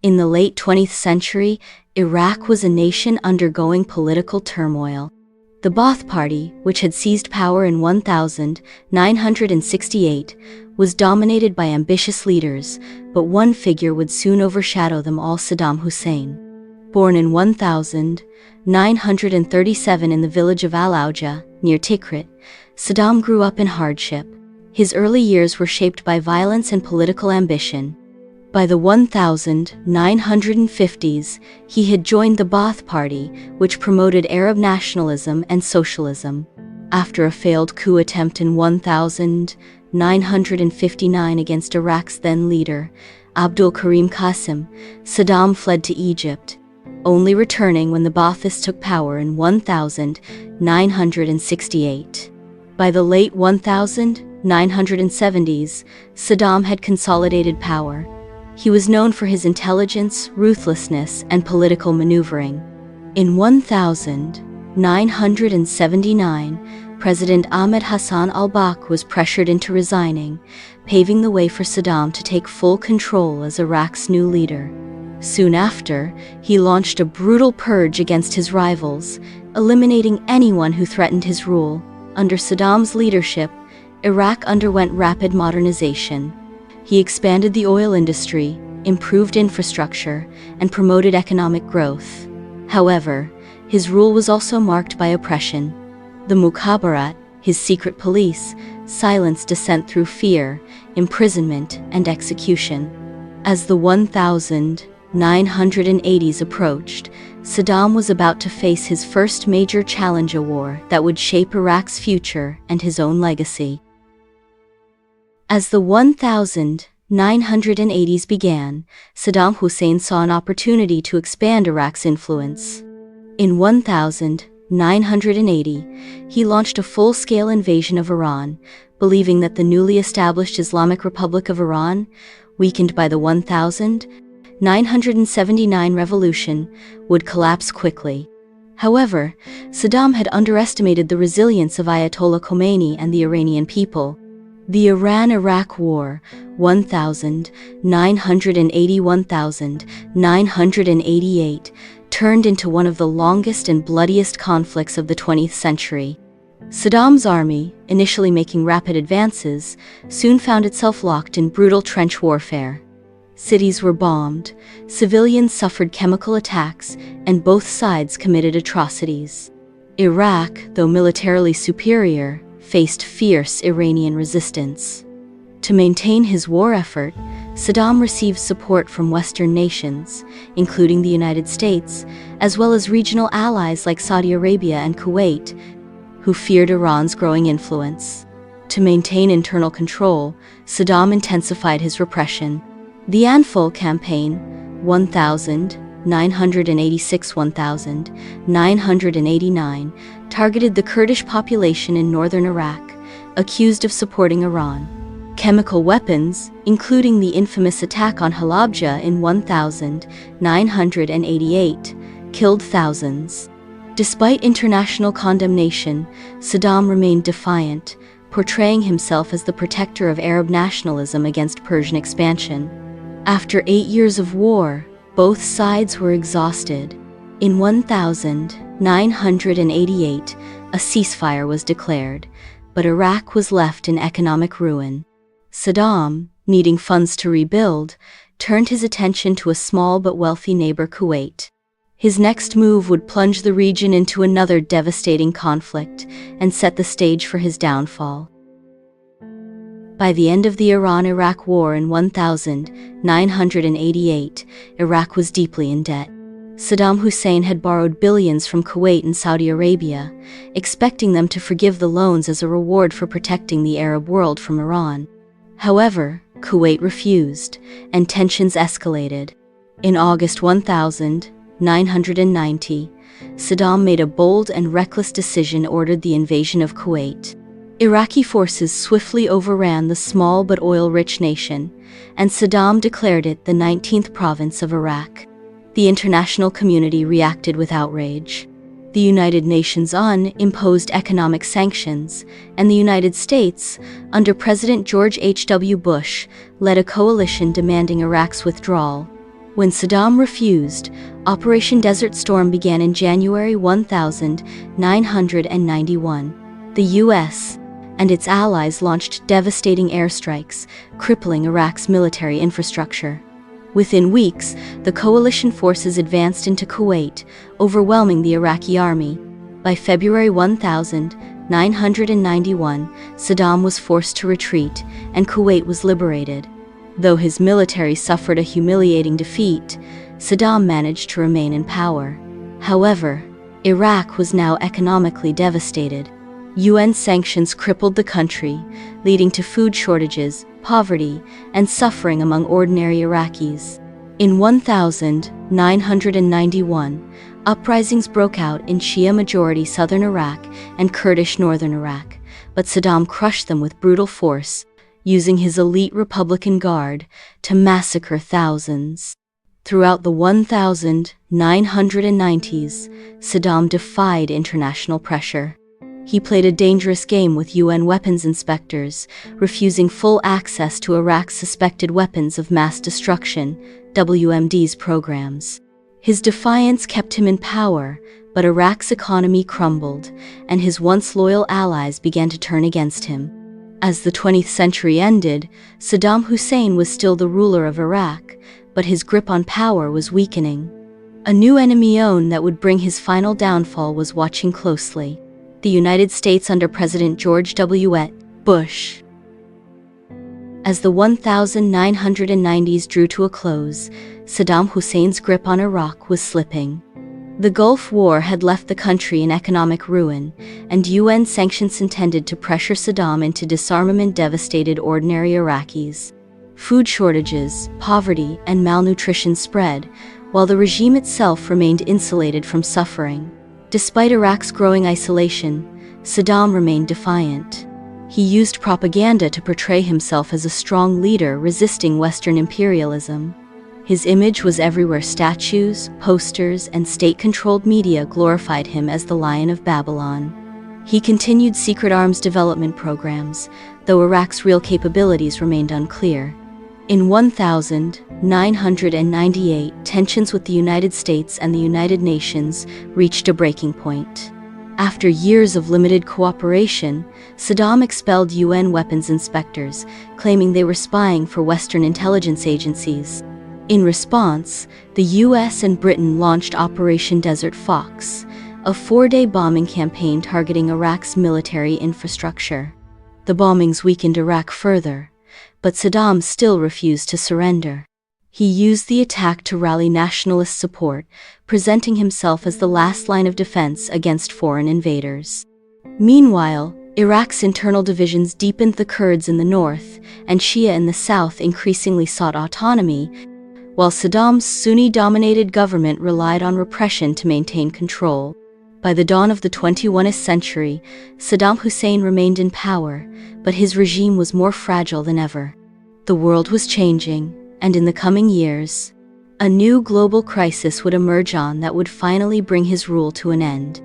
In the late 20th century, Iraq was a nation undergoing political turmoil. The Ba'ath Party, which had seized power in 1968, was dominated by ambitious leaders, but one figure would soon overshadow them all: Saddam Hussein. Born in 1937 in the village of Al-Auja, near Tikrit, Saddam grew up in hardship. His early years were shaped by violence and political ambition. By the 1950s, he had joined the Ba'ath Party, which promoted Arab nationalism and socialism. After a failed coup attempt in 1959 against Iraq's then leader, Abdul Karim Qasim, Saddam fled to Egypt, only returning when the Ba'athists took power in 1968. By the late 1970s, Saddam had consolidated power. He was known for his intelligence, ruthlessness, and political maneuvering. In 1979, President Ahmed Hassan al-Bakr was pressured into resigning, paving the way for Saddam to take full control as Iraq's new leader. Soon after, he launched a brutal purge against his rivals, eliminating anyone who threatened his rule. Under Saddam's leadership, Iraq underwent rapid modernization. He expanded the oil industry, improved infrastructure, and promoted economic growth. However, his rule was also marked by oppression. The Mukhabarat, his secret police, silenced dissent through fear, imprisonment, and execution. As the 1980s approached, Saddam was about to face his first major challenge, a war that would shape Iraq's future and his own legacy. As the 1980s began, Saddam Hussein saw an opportunity to expand Iraq's influence. In 1980, he launched a full-scale invasion of Iran, believing that the newly established Islamic Republic of Iran, weakened by the 1979 revolution, would collapse quickly. However, Saddam had underestimated the resilience of Ayatollah Khomeini and the Iranian people. The Iran-Iraq War, 1988, turned into one of the longest and bloodiest conflicts of the 20th century. Saddam's army, initially making rapid advances, soon found itself locked in brutal trench warfare. Cities were bombed, civilians suffered chemical attacks, and both sides committed atrocities. Iraq, though militarily superior, faced fierce Iranian resistance. To maintain his war effort, Saddam received support from Western nations, including the United States, as well as regional allies like Saudi Arabia and Kuwait, who feared Iran's growing influence. To maintain internal control, Saddam intensified his repression. The Anfal campaign, 1986-1989, targeted the Kurdish population in northern Iraq, accused of supporting Iran. Chemical weapons, including the infamous attack on Halabja in 1988, killed thousands. Despite international condemnation, Saddam remained defiant, portraying himself as the protector of Arab nationalism against Persian expansion. After 8 years of war, both sides were exhausted. In 1988, a ceasefire was declared, but Iraq was left in economic ruin. Saddam, needing funds to rebuild, turned his attention to a small but wealthy neighbor, Kuwait. His next move would plunge the region into another devastating conflict and set the stage for his downfall. By the end of the Iran-Iraq War in 1988, Iraq was deeply in debt. Saddam Hussein had borrowed billions from Kuwait and Saudi Arabia, expecting them to forgive the loans as a reward for protecting the Arab world from Iran. However, Kuwait refused, and tensions escalated. In August 1990, Saddam made a bold and reckless decision, ordered the invasion of Kuwait. Iraqi forces swiftly overran the small but oil-rich nation, and Saddam declared it the 19th province of Iraq. The international community reacted with outrage. The United Nations imposed economic sanctions, and the United States, under President George H.W. Bush, led a coalition demanding Iraq's withdrawal. When Saddam refused, Operation Desert Storm began in January 1991. The U.S. and its allies launched devastating airstrikes, crippling Iraq's military infrastructure. Within weeks, the coalition forces advanced into Kuwait, overwhelming the Iraqi army. By February 1991, Saddam was forced to retreat, and Kuwait was liberated. Though his military suffered a humiliating defeat, Saddam managed to remain in power. However, Iraq was now economically devastated. UN sanctions crippled the country, leading to food shortages, poverty, and suffering among ordinary Iraqis. In 1991, uprisings broke out in Shia-majority southern Iraq and Kurdish northern Iraq, but Saddam crushed them with brutal force, using his elite Republican Guard to massacre thousands. Throughout the 1990s, Saddam defied international pressure. He played a dangerous game with UN weapons inspectors, refusing full access to Iraq's suspected weapons of mass destruction, WMD's programs. His defiance kept him in power, but Iraq's economy crumbled, and his once loyal allies began to turn against him. As the 20th century ended, Saddam Hussein was still the ruler of Iraq, but his grip on power was weakening. A new enemy that would bring his final downfall was watching closely: the United States under President George W. Bush. As the 1990s drew to a close, Saddam Hussein's grip on Iraq was slipping. The Gulf War had left the country in economic ruin, and UN sanctions intended to pressure Saddam into disarmament devastated ordinary Iraqis. Food shortages, poverty, and malnutrition spread, while the regime itself remained insulated from suffering. Despite Iraq's growing isolation, Saddam remained defiant. He used propaganda to portray himself as a strong leader resisting Western imperialism. His image was everywhere. Statues, posters, and state-controlled media glorified him as the Lion of Babylon. He continued secret arms development programs, though Iraq's real capabilities remained unclear. In 1998, tensions with the United States and the United Nations reached a breaking point. After years of limited cooperation, Saddam expelled UN weapons inspectors, claiming they were spying for Western intelligence agencies. In response, the US and Britain launched Operation Desert Fox, a 4-day bombing campaign targeting Iraq's military infrastructure. The bombings weakened Iraq further, but Saddam still refused to surrender. He used the attack to rally nationalist support, presenting himself as the last line of defense against foreign invaders. Meanwhile, Iraq's internal divisions deepened. The Kurds in the north and Shia in the south increasingly sought autonomy, while Saddam's Sunni-dominated government relied on repression to maintain control. By the dawn of the 21st century, Saddam Hussein remained in power, but his regime was more fragile than ever. The world was changing, and in the coming years, a new global crisis would emerge that would finally bring his rule to an end.